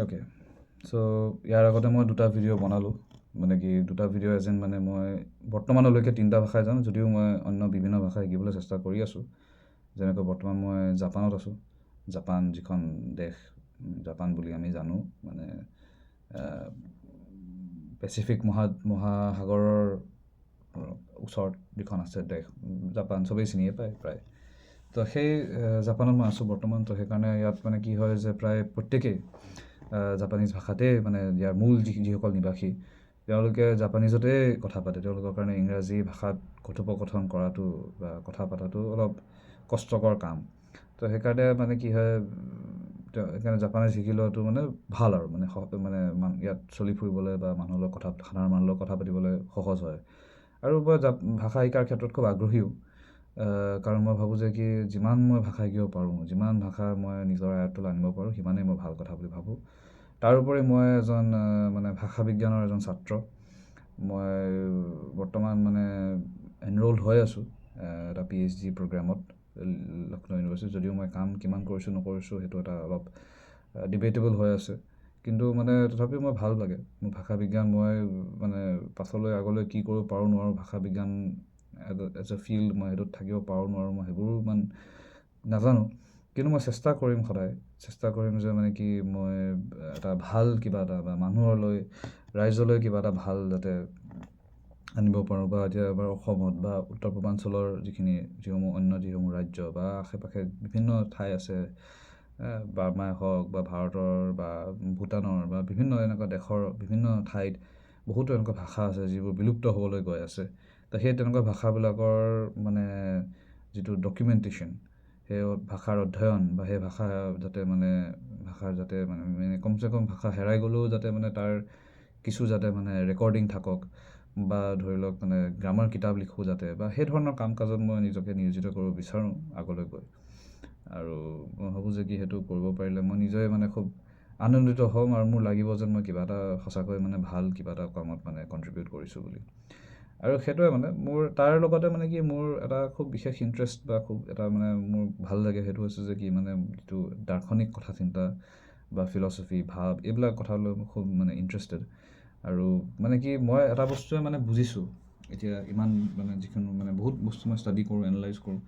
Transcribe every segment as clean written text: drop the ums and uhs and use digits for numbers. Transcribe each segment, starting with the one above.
Okay so' ইয়াৰ আগতে মই দুটা ভিডিঅ' বনালোঁ মানে কি দুটা ভিডিঅ' এজ এন মানে মই বৰ্তমানলৈকে 3টা ভাষাই জানো যদিও মই অন্য বিভিন্ন ভাষা শিকিবলৈ চেষ্টা কৰি আছোঁ যেনেকৈ বৰ্তমান মই জাপানত আছোঁ জাপান যিখন দেশ জাপান বুলি আমি জানো মানে পেচিফিক মহাসাগৰৰ ওচৰত যিখন আছে দেশ জাপান চবেই চিনিয়ে পায় প্ৰায় তো সেই জাপানত মই আছোঁ বৰ্তমান তো সেইকাৰণে ইয়াত মানে কি হয় যে প্ৰায় প্ৰত্যেকেই জাপানীজ ভাষাতেই মানে ইয়াৰ মূল যিসকল নিবাসী তেওঁলোকে জাপানীজতে কথা পাতে তেওঁলোকৰ কাৰণে ইংৰাজী ভাষাত কথোপকথন কৰাটো বা কথা পতাটো অলপ কষ্টকৰ কাম তো সেইকাৰণে মানে কি হয় সেইকাৰণে জাপানীজ শিকি লোৱাটো মানে ভাল আৰু মানে মানে ইয়াত চলি ফুৰিবলৈ বা মানুহৰ লগত সাধাৰণ মানুহৰ লগত কথা পাতিবলৈ সহজ হয় আৰু মই ভাষা শিকাৰ ক্ষেত্ৰত খুব আগ্ৰহীও কাৰণ মই ভাবোঁ যে কি যিমান মই ভাষা শিকিব পাৰোঁ যিমান ভাষা মই নিজৰ আয়ত্তলৈ আনিব পাৰোঁ সিমানেই মই ভাল কথা বুলি ভাবোঁ তাৰোপৰি মই এজন মানে ভাষা বিজ্ঞানৰ এজন ছাত্ৰ মই বৰ্তমান মানে এনৰোল্ড হৈ আছোঁ এটা PhD প্ৰগ্ৰামত লক্ষ্ণৌ ইউনিভাৰ্চিটি যদিও মই কাম কিমান কৰিছোঁ নকৰিছোঁ সেইটো এটা অলপ ডিবেটেবল হৈ আছে কিন্তু মানে তথাপিও মই ভাল লাগে মোৰ ভাষা বিজ্ঞান মই মানে পাছলৈ আগলৈ কি কৰিব পাৰোঁ নোৱাৰোঁ ভাষা বিজ্ঞান এজ এ ফিল্ড মই সেইটোত থাকিব পাৰোঁ নোৱাৰোঁ মই সেইবোৰ ইমান নাজানো কিন্তু মই চেষ্টা কৰিম সদায় চেষ্টা কৰিম যে মানে কি মই এটা ভাল কিবা এটা বা মানুহলৈ ৰাইজলৈ কিবা এটা ভাল যাতে আনিব পাৰোঁ বা এতিয়া আমাৰ অসমত বা উত্তৰ পূৰ্বাঞ্চলৰ যিসমূহ ৰাজ্য বা আশে পাশে বিভিন্ন ঠাই আছে বাৰ্মাই হওক বা ভাৰতৰ বা ভূটানৰ বা বিভিন্ন এনেকুৱা দেশৰ বিভিন্ন ঠাইত বহুতো এনেকুৱা ভাষা আছে যিবোৰ বিলুপ্ত হ'বলৈ গৈ আছে তো সেই তেনেকুৱা ভাষাবিলাকৰ মানে যিটো ডকুমেণ্টেশ্যন সেই ভাষাৰ অধ্যয়ন বা সেই ভাষা যাতে মানে ভাষাৰ যাতে মানে কমচে কম ভাষা হেৰাই গ'লেও যাতে মানে তাৰ কিছু যাতে মানে ৰেকৰ্ডিং থাকক বা ধৰি লওক মানে গ্ৰামাৰ কিতাপ লিখোঁ যাতে বা সেই ধৰণৰ কাম কাজত মই নিজকে নিয়োজিত কৰিব বিচাৰোঁ আগলৈ গৈ আৰু মই ভাবোঁ যে কি সেইটো কৰিব পাৰিলে মই নিজে মানে খুব আনন্দিত হ'ম আৰু মোৰ লাগিব যেন মই কিবা এটা সঁচাকৈ মানে ভাল কিবা এটা কামত মানে কণ্ট্ৰিবিউট কৰিছোঁ বুলি আৰু সেইটোৱে মানে মোৰ তাৰ লগতে মানে কি মোৰ এটা খুব বিশেষ ইণ্টাৰেষ্ট বা খুব এটা মানে মোৰ ভাল লাগে সেইটো হৈছে যে কি মানে যিটো দাৰ্শনিক কথা চিন্তা বা ফিলচফি ভাৱ এইবিলাক কথালৈ মই খুব মানে ইণ্টাৰেষ্টেড আৰু মানে কি মই এটা বস্তুৱে মানে বুজিছোঁ এতিয়া ইমান মানে যিখিনি মানে বহুত বস্তু মই ষ্টাডি কৰোঁ এনালাইজ কৰোঁ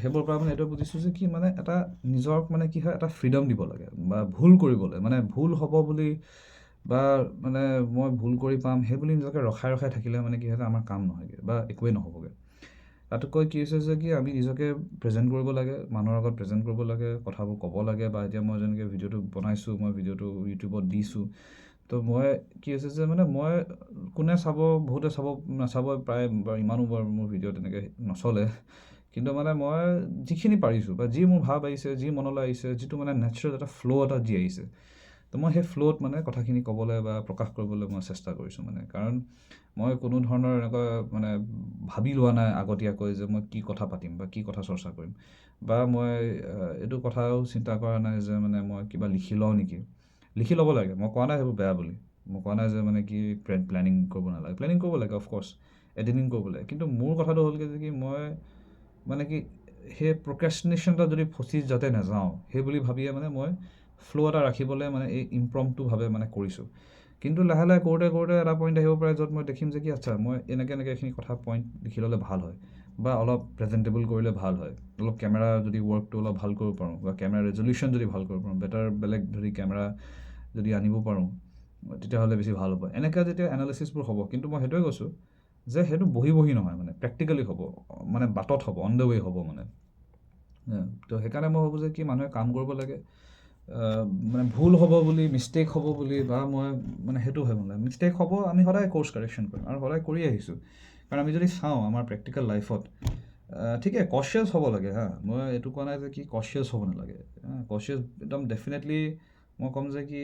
সেইবোৰৰ পৰা মানে এইটো বুজিছোঁ যে কি মানে এটা নিজক মানে কি হয় এটা ফ্ৰীডম দিব লাগে বা ভুল কৰিবলৈ মানে ভুল হ'ব বুলি বা মানে মই ভুল কৰি পাম সেই বুলি নিজকে ৰখাই থাকিলে মানে কি হয় আমাৰ কাম নহয়গৈ বা একোৱেই নহ'বগৈ তাতোকৈ কি হৈছে যে কি আমি নিজকে প্ৰেজেণ্ট কৰিব লাগে মানুহৰ আগত প্ৰেজেণ্ট কৰিব লাগে কথাবোৰ ক'ব লাগে বা এতিয়া মই যেনেকৈ ভিডিঅ'টো বনাইছোঁ মই ভিডিঅ'টো ইউটিউবত দিছোঁ তো মই কি হৈছে যে মানে মই কোনে চাব বহুতে চাব নাচাব প্ৰায় ইমানো মোৰ ভিডিঅ' তেনেকৈ নচলে কিন্তু মানে মই যিখিনি পাৰিছোঁ বা যি মোৰ ভাৱ আহিছে যি মনলৈ আহিছে যিটো মানে নেচাৰেল এটা ফ্ল' এটা দি আহিছে তো মই সেই ফ্ল'ত মানে কথাখিনি ক'বলৈ বা প্ৰকাশ কৰিবলৈ মই চেষ্টা কৰিছোঁ মানে কাৰণ মই কোনো ধৰণৰ এনেকুৱা মানে ভাবি লোৱা নাই আগতীয়াকৈ যে মই কি কথা পাতিম বা কি কথা চৰ্চা কৰিম বা মই এইটো কথাও চিন্তা কৰা নাই যে মানে মই কিবা লিখি লওঁ নেকি লিখি ল'ব লাগে মই কোৱা নাই সেইবোৰ বেয়া বুলি মই কোৱা নাই যে মানে কি প্লেনিং কৰিব নালাগে প্লেনিং কৰিব লাগে অফক'ৰ্ছ এডিটিং কৰিব লাগে কিন্তু মোৰ কথাটো হ'লগৈ যে কি মই মানে কি সেই প্ৰক্ৰেষ্টিনেশ্যন এটা যদি ফচি যাতে নাযাওঁ সেই বুলি ভাবিয়ে মানে মই ফ্ল' এটা ৰাখিবলৈ মানে এই ইম্প্ৰম্পটোভাৱে মানে কৰিছোঁ কিন্তু লাহে লাহে কৰোঁতে এটা পইণ্ট আহিব পাৰে য'ত মই দেখিম যে কি আচ্ছা মই এনেকৈ এইখিনি কথা পইণ্ট লিখি ল'লে ভাল হয় বা অলপ প্ৰেজেণ্টেবল কৰিলে ভাল হয় অলপ কেমেৰা যদি ৱৰ্কটো অলপ ভাল কৰিব পাৰোঁ বা কেমেৰা ৰেজলিউশ্যন যদি ভাল কৰিব পাৰোঁ বেলেগ যদি কেমেৰা যদি আনিব পাৰোঁ তেতিয়াহ'লে বেছি ভাল হ'ব এনেকৈ যেতিয়া এনালিচিছবোৰ হ'ব কিন্তু মই সেইটোৱে কৈছোঁ যে সেইটো বহি নহয় মানে প্ৰেক্টিকেলি হ'ব মানে বাটত হ'ব অন দ্য ৱে হ'ব মানে তো সেইকাৰণে মই ভাবোঁ যে কি মানুহে কাম কৰিব লাগে মানে ভুল হ'ব বুলি মিষ্টেক হ'ব বুলি বা মই মানে সেইটো হয় মানে মিষ্টেক হ'ব আমি সদায় কৰ্চ কাৰেকশ্যন কৰিম আৰু সদায় কৰি আহিছোঁ কাৰণ আমি যদি চাওঁ আমাৰ প্ৰেক্টিকেল লাইফত ঠিকে কচিয়াছ হ'ব লাগে হা মই এইটো কোৱা নাই যে কি কচিয়াছ হ'ব নালাগে কচিয়াছ একদম ডেফিনেটলি মই ক'ম যে কি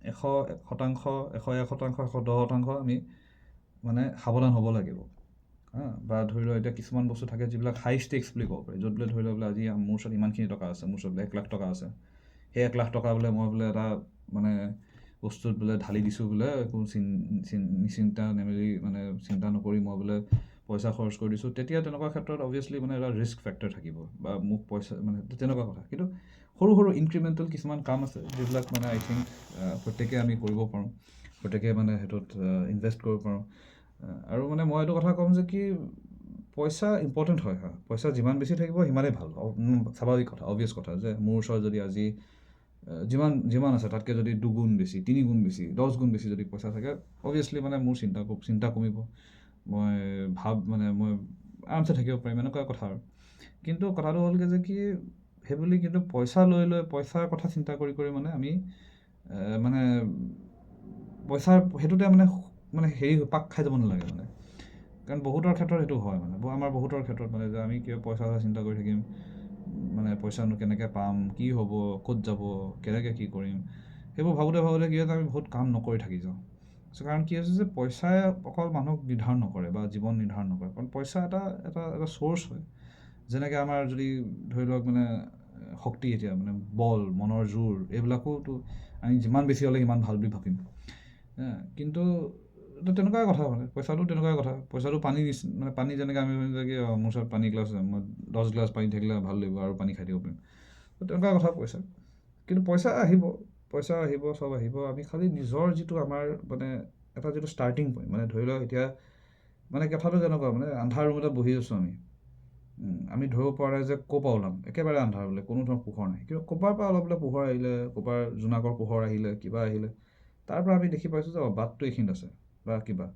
100% 110% আমি মানে সাৱধান হ'ব লাগিব বা ধৰি লওক এতিয়া কিছুমান বস্তু থাকে যিবিলাক হাই ষ্টেক্স বুলি ক'ব পাৰি য'ত বোলে ধৰি লওক বোলে আজি মোৰ ওচৰত ইমানখিনি টকা আছে মোৰ ওচৰত বোলে 1 লাখ টকা আছে সেই 1 লাখ টকা বোলে মই বোলে এটা মানে বস্তুত বোলে ঢালি দিছোঁ বোলে একো নিচিন্তা নেমেলি মানে চিন্তা নকৰি মই বোলে পইচা খৰচ কৰি দিছোঁ, তেতিয়া তেনেকুৱা ক্ষেত্ৰত অবভিয়াছলি মানে এটা ৰিস্ক ফেক্টৰ থাকিব বা মোক পইচা মানে তেনেকুৱা কথা। কিন্তু সৰু সৰু ইনক্ৰিমেণ্টেল কিছুমান কাম আছে যিবিলাক মানে আই থিংক প্ৰত্যেকে আমি কৰিব পাৰোঁ, প্ৰত্যেকে মানে সেইটোত ইনভেষ্ট কৰিব পাৰোঁ। আৰু মানে মই এইটো কথা ক'ম যে কি পইচা ইম্পৰ্টেণ্ট হয়, পইচা যিমান বেছি থাকিব সিমানেই ভাল, স্বাভাৱিক কথা, অবভিয়াছ কথা যে মোৰ ওচৰত যদি আজি যিমান আছে তাতকৈ যদি 2 গুণ বেছি, 3 গুণ বেছি, 10 গুণ বেছি যদি পইচা থাকে, অবভিয়াছলি মানে মোৰ চিন্তা কমিব, মই মই আৰামছে থাকিব পাৰিম, এনেকুৱা কথা আৰু। কিন্তু কথাটো হ'লগৈ যে কি সেইবুলি কিন্তু পইচা লৈ পইচাৰ কথা চিন্তা কৰি মানে আমি মানে পইচাৰ সেইটোতে মানে হেৰি পাক খাই যাব নালাগে মানে। কাৰণ বহুতৰ ক্ষেত্ৰত সেইটো হয় মানে, আমাৰ বহুতৰ ক্ষেত্ৰত মানে যে আমি কিয় পইচা চিন্তা কৰি থাকিম, মানে পইচানো কেনেকৈ পাম, কি হ'ব, ক'ত যাব, কেনেকৈ কি কৰিম, সেইবোৰ ভাবোঁতে কি হয় আমি বহুত কাম নকৰি থাকি যাওঁ। কাৰণ কি হৈছে যে পইচাই অকল মানুহক নিৰ্ধাৰণ নকৰে বা জীৱন নিৰ্ধাৰণ নকৰে, কাৰণ পইচা এটা চ'ৰ্চ হয়। যেনেকৈ আমাৰ যদি ধৰি লওক মানে শক্তি, এতিয়া মানে বল, মনৰ জোৰ, এইবিলাকোতো আমি যিমান বেছি হ'লে সিমান ভাল বুলি ভাবিম। কিন্তু তেনেকুৱাই কথা মানে, পইচাটো তেনেকুৱাই কথা। পইচাটো পানী মানে পানী যেনেকৈ আমি ভাবিম যে কি মোৰ ওচৰত পানী গ্লাছ আছে, মই 10 গ্লাছ পানী থাকিলে ভাল লাগিব আৰু পানী খাই দিব পাৰিম, তেনেকুৱা কথা পইচা। কিন্তু পইচা আহিব চব আহিব, আমি খালি নিজৰ যিটো আমাৰ মানে এটা যিটো ষ্টাৰ্টিং পইণ্ট, মানে ধৰি লওক এতিয়া মানে কথাটো কেনেকুৱা মানে আন্ধাৰ ৰুমতে বহি আছোঁ আমি ধৰিব পৰা নাই যে ক'ৰ পৰা ওলাম, একেবাৰে আন্ধাৰ বোলে, কোনো ধৰণৰ পোহৰ নাই। কিন্তু ক'ৰবাৰ পৰা অলপ বোলে পোহৰ আহিলে, ক'ৰবাৰ জোনাকৰ পোহৰ আহিলে, কিবা আহিলে, তাৰ পৰা আমি দেখি পাইছোঁ যে বাটটো এইখিনিত আছে বা কিবা,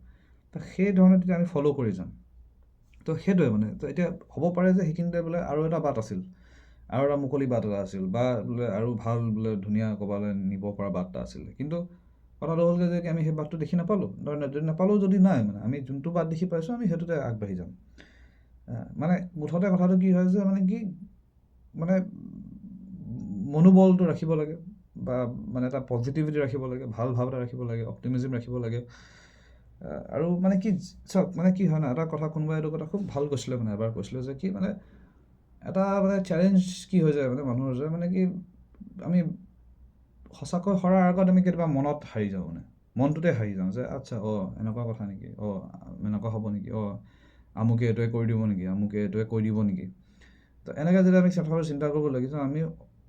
তো সেই ধৰণে তেতিয়া আমি ফ'ল' কৰি যাম। তো সেইটোৱে মানে, তো এতিয়া হ'ব পাৰে যে সেইখিনিতে বোলে আৰু এটা বাট আছিল, আৰু এটা মুকলি বাট এটা আছিল, বা বোলে আৰু ভাল বোলে ধুনীয়া ক'ৰবালৈ নিব পৰা বাট এটা আছিলে। কিন্তু কথাটো হ'লগৈ যে আমি সেই বাটটো দেখি নাপালোঁ, নাপালেও যদি নাই মানে আমি যোনটো বাট দেখি পাইছোঁ আমি সেইটোতে আগবাঢ়ি যাম। মানে মুঠতে কথাটো কি হয় যে মানে কি মানে মনোবলটো ৰাখিব লাগে, বা মানে এটা পজিটিভিটি ৰাখিব লাগে, ভাল ভাৱ এটা ৰাখিব লাগে, অপটিমিজিম ৰাখিব লাগে। আৰু মানে কি চাওক মানে কি হয় না, এটা কথা কোনোবাই এইটো কথা খুব ভাল কৈছিলে, মানে এবাৰ কৈছিলে যে কি মানে এটা মানে চেলেঞ্জ কি হৈ যায় মানে মানুহৰ যে মানে কি আমি সঁচাকৈ হৰাৰ আগত আমি কেতিয়াবা মনত হাৰি যাওঁ, মানে মনটোতে হাৰি যাওঁ যে আচ্ছা এনেকুৱা কথা নেকি, এনেকুৱা হ'ব নেকি, আমুকে এইটোৱে কৰি দিব নেকি, আমুকে এইটোৱে কৈ দিব নেকি। তো এনেকৈ যদি আমি কথাবোৰ চিন্তা কৰিব লাগিছোঁ, আমি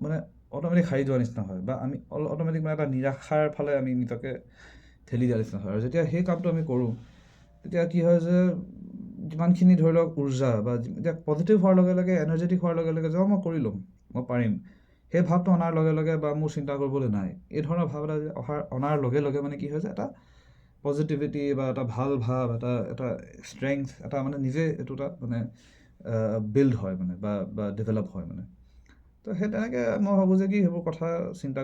মানে অট'মেটিক হাৰি যোৱাৰ নিচিনা হয়, বা আমি অট'মেটিক মানে এটা নিৰাশাৰ ফালে আমি নিজকে ঠেলি দিয়াৰ নিচিনা হয়। আৰু যেতিয়া সেই কামটো আমি কৰোঁ, তেতিয়া কি হয় যে যিমানখিনি ধৰি লওক উৰ্জা বা এতিয়া পজিটিভ হোৱাৰ লগে লগে, এনাৰ্জেটিক হোৱাৰ লগে লগে যে মই কৰি ল'ম, মই পাৰিম, সেই ভাৱটো অনাৰ লগে লগে, বা মোৰ চিন্তা কৰিবলৈ নাই, এই ধৰণৰ ভাৱ এটা অনাৰ লগে লগে মানে কি হয় যে এটা পজিটিভিটি বা এটা ভাল ভাৱ, এটা ষ্ট্ৰেংথ, এটা মানে নিজে এইটো এটা মানে বিল্ড হয় মানে, বা ডেভেলপ হয় মানে। তো সেই তেনেকৈ মই ভাবোঁ যে কি সেইবোৰ কথা চিন্তা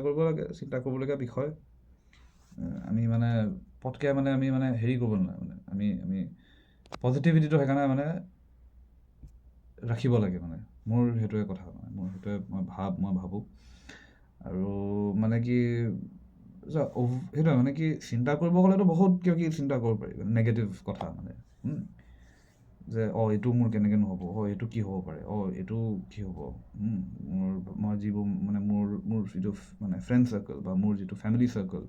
কৰিবলগীয়া বিষয়। আমি মানে পটকৈ মানে আমি মানে হেৰি কৰিব নালাগে, মানে আমি পজিটিভিটিটো সেইকাৰণে মানে ৰাখিব লাগে, মানে মোৰ সেইটোৱে কথা, মানে মোৰ সেইটোৱে মই ভাবোঁ। আৰু মানে কি সেইটোৱে মানে কি চিন্তা কৰিব গ'লেতো বহুত কি চিন্তা কৰিব পাৰি, নেগেটিভ কথা মানে যে এইটো মোৰ কেনেকৈ নহ'ব, এইটো কি হ'ব পাৰে, এইটো কি হ'ব, মই যিবোৰ মানে মোৰ যিটো মানে ফ্ৰেণ্ড চাৰ্কল বা মোৰ যিটো ফেমিলি চাৰ্কল,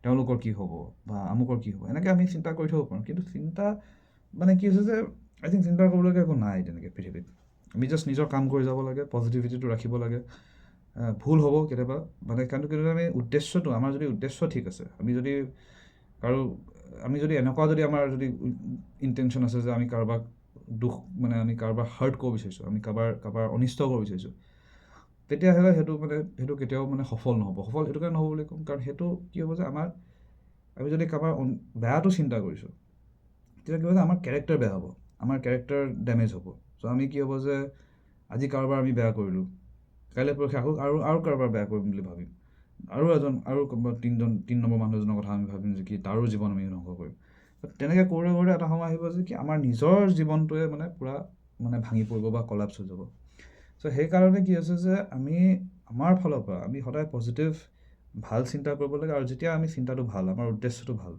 তেওঁলোকৰ কি হ'ব, বা আমুকৰ কি হ'ব, এনেকৈ আমি চিন্তা কৰি থ'ব পাৰোঁ। কিন্তু চিন্তা মানে কি হৈছে যে আই থিংক চিন্তা কৰিবলগীয়া একো নাই তেনেকৈ পৃথিৱীত। আমি জাষ্ট নিজৰ কাম কৰি যাব লাগে, পজিটিভিটিটো ৰাখিব লাগে। ভুল হ'ব কেতিয়াবা, মানে কাৰণ কেতিয়াবা আমি উদ্দেশ্যটো, আমাৰ যদি উদ্দেশ্য ঠিক আছে, আমি যদি এনেকুৱা যদি আমাৰ যদি ইণ্টেনশ্যন আছে যে আমি কাৰোবাক দুখ, মানে আমি কাৰোবাৰ হাৰ্ট কৰিব বিচাৰিছোঁ, আমি কাৰোবাৰ অনিষ্ট কৰিব বিচাৰিছোঁ, তেতিয়াহ'লে সেইটো কেতিয়াও মানে সফল নহ'ব। সফল সেইটো কাৰণে নহ'ব বুলি ক'ম, কাৰণ সেইটো কি হ'ব যে আমি যদি কাৰোবাৰ বেয়াটো চিন্তা কৰিছোঁ, তেতিয়া কি হ'ব যে আমাৰ কেৰেক্টাৰ বেয়া হ'ব, আমাৰ কেৰেক্টাৰ ডেমেজ হ'ব। চ' আমি কি হ'ব যে আজি কাৰোবাৰ আমি বেয়া কৰিলোঁ, কাইলৈ পৰহি আকৌ আৰু কাৰোবাৰ বেয়া কৰিম বুলি ভাবিম, আৰু 3 নম্বৰ মানুহ এজনৰ কথা আমি ভাবিম যে কি তাৰো জীৱন আমি ধ্বংস কৰিম। তেনেকৈ কৰোঁতে এটা সময় আহিব যে কি আমাৰ নিজৰ জীৱনটোৱে মানে পূৰা মানে ভাঙি পৰিব বা কলাপছ হৈ যাব। চ' সেইকাৰণে কি হৈছে যে আমি আমাৰ ফালৰ পৰা আমি সদায় পজিটিভ ভাল চিন্তা কৰিব লাগে। আৰু যেতিয়া আমি চিন্তাটো ভাল, আমাৰ উদ্দেশ্যটো ভাল,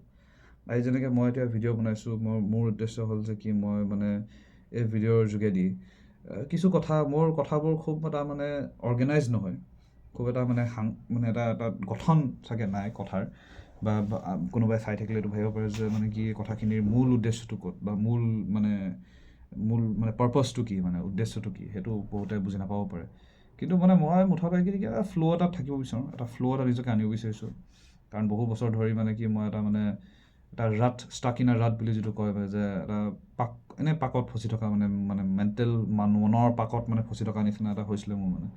আজি যেনেকৈ মই এতিয়া ভিডিঅ' বনাইছোঁ, মোৰ উদ্দেশ্য হ'ল যে কি মই মানে এই ভিডিঅ'ৰ যোগেদি কিছু মোৰ কথাবোৰ খুব এটা মানে অৰ্গেনাইজ নহয়, খুব এটা মানে এটা গঠন চাগে নাই কথাৰ, বা কোনোবাই চাই থাকিলে এইটো ভাবিব পাৰে যে মানে কি কথাখিনিৰ মূল উদ্দেশ্যটো ক'ত বা মূল মানে পাৰ্পছটো কি মানে উদ্দেশ্যটো কি সেইটো বহুতে বুজি নাপাব পাৰে কিন্তু মানে মই মুঠতে কি এটা ফ্ল' এটাত থাকিব বিচাৰোঁ এটা ফ্ল' এটা নিজকে আনিব বিচাৰিছোঁ কাৰণ বহু বছৰ ধৰি মানে কি মই এটা মানে এটা ৰাত ষ্টাক ইন ৰাত বুলি যিটো কয় যে এটা পাকত ফচি থকা মানে মেণ্টেল মনৰ পাকত মানে ফচি থকা নিচিনা এটা হৈছিলে মোৰ মানে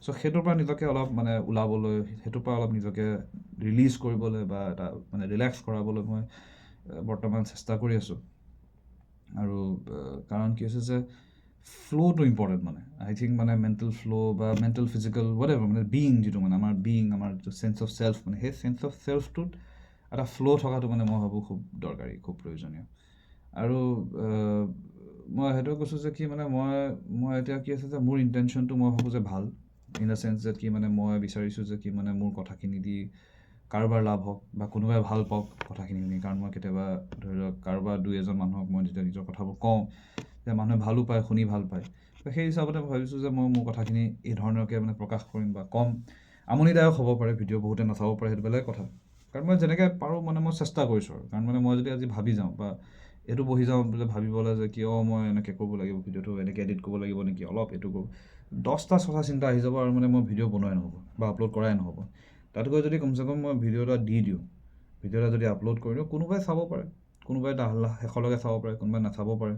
চ' সেইটোৰ পৰা নিজকে অলপ মানে ওলাবলৈ সেইটোৰ পৰা অলপ নিজকে ৰিলিজ কৰিবলৈ বা এটা মানে ৰিলেক্স কৰাবলৈ মই বৰ্তমান চেষ্টা কৰি আছোঁ আৰু কাৰণ কি হৈছে যে ফ্ল'টো ইম্পৰ্টেণ্ট মানে আই থিংক মানে মেণ্টেল ফ্ল' বা মেণ্টেল ফিজিকেল হোৱাটএভাৰ মানে বিং যিটো মানে আমাৰ যিটো চেঞ্চ অফ চেল্ফ মানে সেই চেঞ্চ অফ চেল্ফটোত এটা ফ্ল' থকাটো মানে মই ভাবোঁ খুব দৰকাৰী খুব প্ৰয়োজনীয় আৰু মই সেইটোৱে কৈছোঁ যে কি মানে মই এতিয়া কি আছে যে মোৰ ইণ্টেনশ্যনটো মই ভাবোঁ যে ভাল ইন দ্য চেন্স যে কি মানে মই বিচাৰিছোঁ যে কি মানে মোৰ কথাখিনি দি কাৰোবাৰ লাভ হওক বা কোনোবাই ভাল পাওক কথাখিনি শুনি কাৰণ মই কেতিয়াবা ধৰি লওক কাৰোবাৰ দুই এজন মানুহক মই যেতিয়া নিজৰ কথাবোৰ কওঁ যে মানুহে ভালো পায় শুনি ভাল পায় তো সেই হিচাপতে মই ভাবিছোঁ যে মই মোৰ কথাখিনি এই ধৰণৰকৈ মানে প্ৰকাশ কৰিম বা কম আমনিদায়ক হ'ব পাৰে ভিডিঅ' বহুতে নাচাব পাৰে সেইটো বেলেগ কথা কাৰণ মই যেনেকৈ পাৰোঁ মানে মই চেষ্টা কৰিছোঁ আৰু কাৰণ মানে মই যদি আজি ভাবি যাওঁ বা এইটো বহি যাওঁ বোলে ভাবিবলৈ যে কিয় মই এনেকৈ কৰিব লাগিব ভিডিঅ'টো এনেকৈ এডিট কৰিব লাগিব নেকি অলপ এইটো কৰোঁ 10টা কথা চিন্তা আহি যাব আৰু মানে মই ভিডিঅ' বনোৱাই নহ'ব বা আপলোড কৰাই নহ'ব তাতকৈ যদি কমচে কম মই ভিডিঅ' এটা দি দিওঁ ভিডিঅ' এটা যদি আপলোড কৰি দিওঁ কোনোবাই চাব পাৰে কোনোবাই শেষলৈকে চাব পাৰে কোনোবাই নাচাব পাৰে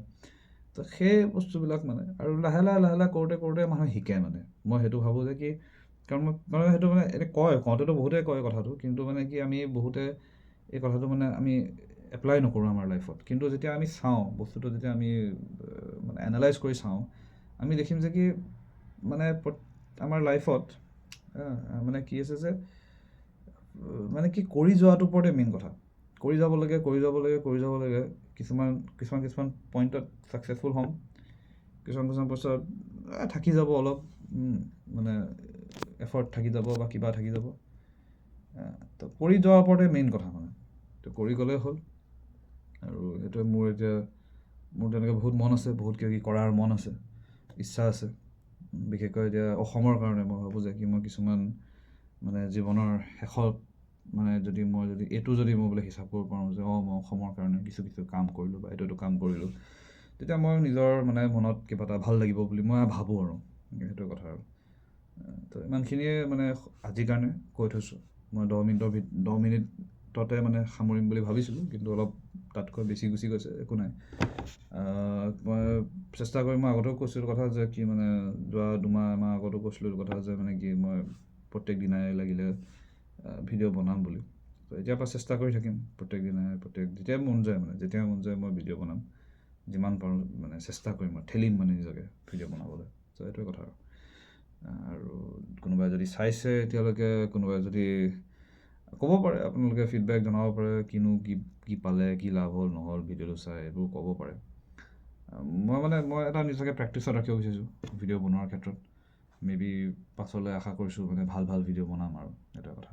তো সেই বস্তুবিলাক মানে আৰু লাহে লাহে কৰোঁতে মানুহে শিকে মানে মই সেইটো ভাবোঁ যে কি কাৰণ মই সেইটো মানে এতিয়া কওঁতেতো বহুতে কয় কথাটো কিন্তু মানে কি আমি বহুতে এই কথাটো মানে আমি এপ্লাই নকৰোঁ আমাৰ লাইফত কিন্তু যেতিয়া আমি চাওঁ বস্তুটো যেতিয়া আমি মানে এনালাইজ কৰি চাওঁ আমি দেখিম যে কি মানে আমাৰ লাইফত মানে কি আছে যে মানে কি কৰি যোৱাটোৰ ওপৰতে মেইন কথা কৰি যাব লাগে কিছুমান পইণ্টত ছাকচেছফুল হ'ম কিছুমান বস্তুত থাকি যাব অলপ মানে এফৰ্ট থাকি যাব বা কিবা থাকি যাব তো কৰি যোৱাৰ ওপৰতে মেইন কথা মানে তো কৰি গ'লেই হ'ল আৰু সেইটোৱে মোৰ তেনেকৈ বহুত মন আছে বহুত কিবা কিবি কৰাৰ মন আছে ইচ্ছা আছে বিশেষকৈ এতিয়া অসমৰ কাৰণে মই ভাবোঁ যে কি মই কিছুমান মানে জীৱনৰ শেষত মানে মই এইটো যদি মই বোলে হিচাপ কৰিব পাৰোঁ যে মই অসমৰ কাৰণে কিছু কাম কৰিলোঁ বা এইটো কাম কৰিলোঁ তেতিয়া মই নিজৰ মানে মনত কিবা এটা ভাল লাগিব বুলি মই ভাবোঁ আৰু সেইটো কথা আৰু তো ইমানখিনিয়ে মানে আজিৰ কাৰণে কৈ থৈছোঁ মই 10 মিনিটতে মানে সামৰিম বুলি ভাবিছিলোঁ কিন্তু অলপ তাতকৈ বেছি গুচি গৈছে একো নাই মই চেষ্টা কৰিম মই আগতেও কৈছিলোঁ কথা যে কি মানে যোৱা এমাহ আগতো কৈছিলোঁ কথা যে মানে কি মই প্ৰত্যেক দিনাই লাগিলে ভিডিঅ' বনাম বুলি তো এতিয়াৰ পৰা চেষ্টা কৰি থাকিম প্ৰত্যেক দিনাই যেতিয়াই মন যায় মই ভিডিঅ' বনাম যিমান পাৰোঁ মানে চেষ্টা কৰিম মই ঠেলিম মানে নিজকে ভিডিঅ' বনাবলৈ তো এইটোৱে কথা আৰু কোনোবাই যদি চাইছে এতিয়ালৈকে কোনোবাই যদি ক'ব পাৰে আপোনালোকে ফিডবেক জনাব পাৰে কি পালে কি লাভ হ'ল নহ'ল ভিডিঅ'টো চাই এইবোৰ ক'ব পাৰে মই এটা নিজকে প্ৰেক্টিছত ৰাখিব বিচাৰিছোঁ ভিডিঅ' বনোৱাৰ ক্ষেত্ৰত মে বি পাছলৈ আশা কৰিছোঁ মানে ভাল ভিডিঅ' বনাম আৰু এটা কথা